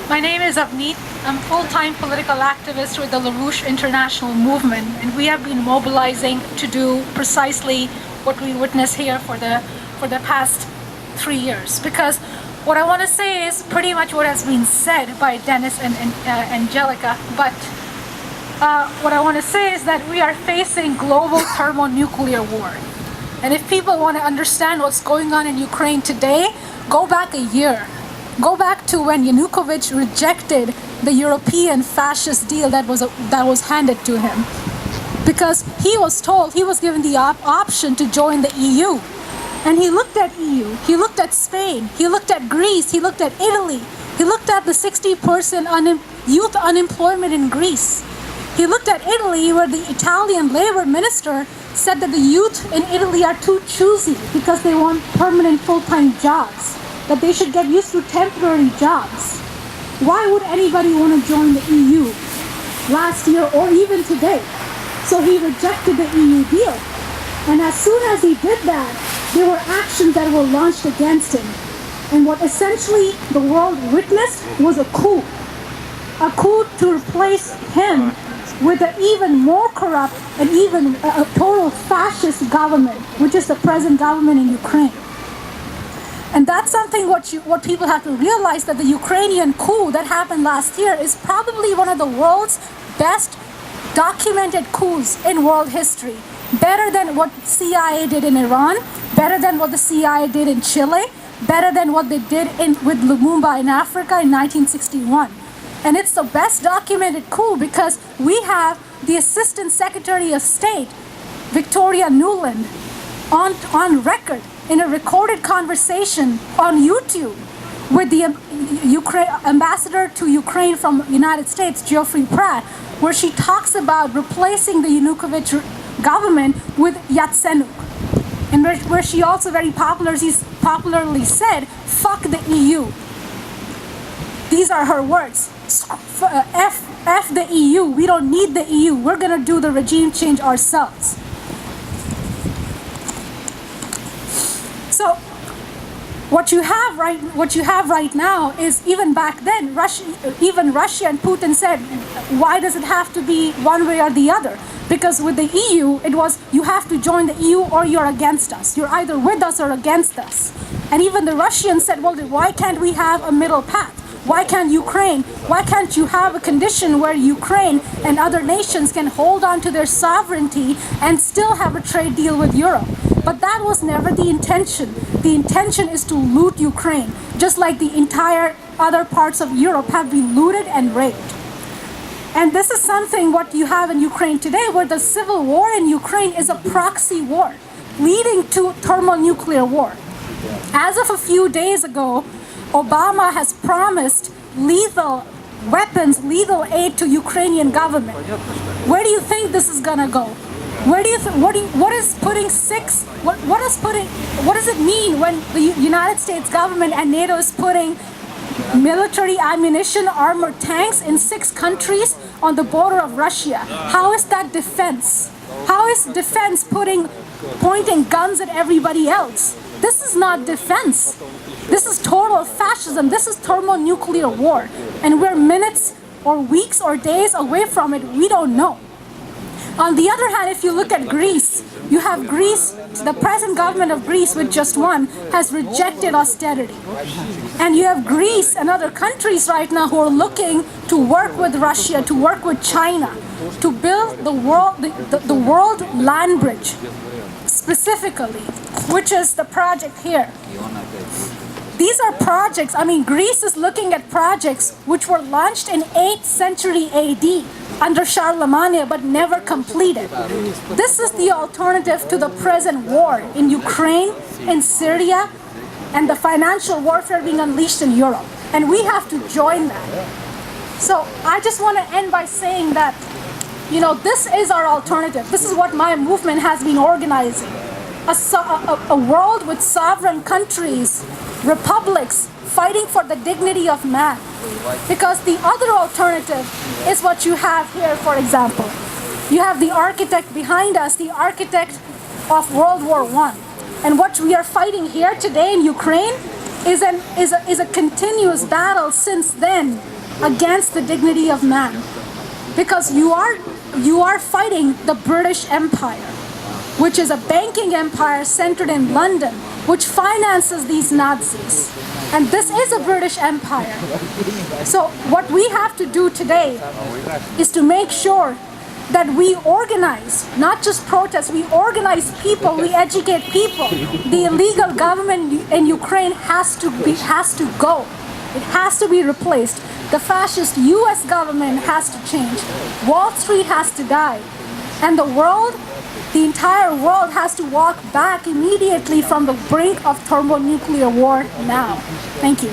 My name is Avneet. I'm a full-time political activist with the LaRouche International Movement, and we have been mobilizing to do precisely what we witness here for the past 3 years. Because what I want to say is pretty much what has been said by Dennis and Angelica, but what I want to say is that we are facing global thermonuclear war. And if people want to understand what's going on in Ukraine today, go back a year. Go back to when Yanukovych rejected the European fascist deal that was handed to him. Because he was told, he was given the option to join the EU. And he looked at EU, he looked at Spain, he looked at Greece, he looked at Italy, he looked at the 60% youth unemployment in Greece. He looked at Italy, where the Italian labor minister said that the youth in Italy are too choosy because they want permanent full-time jobs, that they should get used to temporary jobs. Why would anybody want to join the EU last year or even today? So he rejected the EU deal. And as soon as he did that, there were actions that were launched against him. And what essentially the world witnessed was a coup. A coup to replace him with an even more corrupt and even a total fascist government, which is the present government in Ukraine. And that's something what people have to realize, that the Ukrainian coup that happened last year is probably one of the world's best documented coups in world history. Better than what CIA did in Iran, better than what the CIA did in Chile, better than what they did with Lumumba in Africa in 1961. And it's the best documented coup because we have the Assistant Secretary of State, Victoria Nuland, on record in a recorded conversation on YouTube with the ambassador to Ukraine from United States, Geoffrey Pratt, where she talks about replacing the Yanukovych government with Yatsenuk. And where she also very popularly said, "Fuck the EU." These are her words. F the EU. We don't need the EU. We're going to do the regime change ourselves. So what you have right now is, even back then, Russia and Putin said, why does it have to be one way or the other? Because with the EU, it was, you have to join the EU or you're against us. You're either with us or against us. And even the Russians said, well, why can't we have a middle path? Why can't you have a condition where Ukraine and other nations can hold on to their sovereignty and still have a trade deal with Europe? But that was never the intention. The intention is to loot Ukraine, just like the entire other parts of Europe have been looted and raped. And this is something what you have in Ukraine today, where the civil war in Ukraine is a proxy war, leading to thermonuclear war. As of a few days ago, Obama has promised lethal weapons, lethal aid to Ukrainian government. Where do you think this is gonna go? What does it mean when the United States government and NATO is putting military ammunition, armored tanks in 6 countries on the border of Russia? How is that defense? How is defense pointing guns at everybody else? This is not defense. This is total fascism. This is thermonuclear war. And we're minutes or weeks or days away from it. We don't know. On the other hand, if you look at Greece, you have Greece, the present government of Greece, with just one, has rejected austerity. And you have Greece and other countries right now who are looking to work with Russia, to work with China, to build the world land bridge, specifically, which is the project here. These are projects, Greece is looking at projects which were launched in 8th century AD under Charlemagne but never completed. This is the alternative to the present war in Ukraine, in Syria, and the financial warfare being unleashed in Europe. And we have to join that. So I just want to end by saying that, this is our alternative. This is what my movement has been organizing. A world with sovereign countries, republics, fighting for the dignity of man. Because the other alternative is what you have here, for example. You have the architect behind us, the architect of World War I. And what we are fighting here today in Ukraine is a continuous battle since then against the dignity of man. Because you are fighting the British Empire, which is a banking empire centered in London, which finances these Nazis. And this is a British Empire. So what we have to do today is to make sure that we organize, not just protest, we organize people, we educate people. The illegal government in Ukraine has to go. It has to be replaced. The fascist US government has to change. Wall Street has to die. And the world, the entire world has to walk back immediately from the brink of thermonuclear war now. Thank you.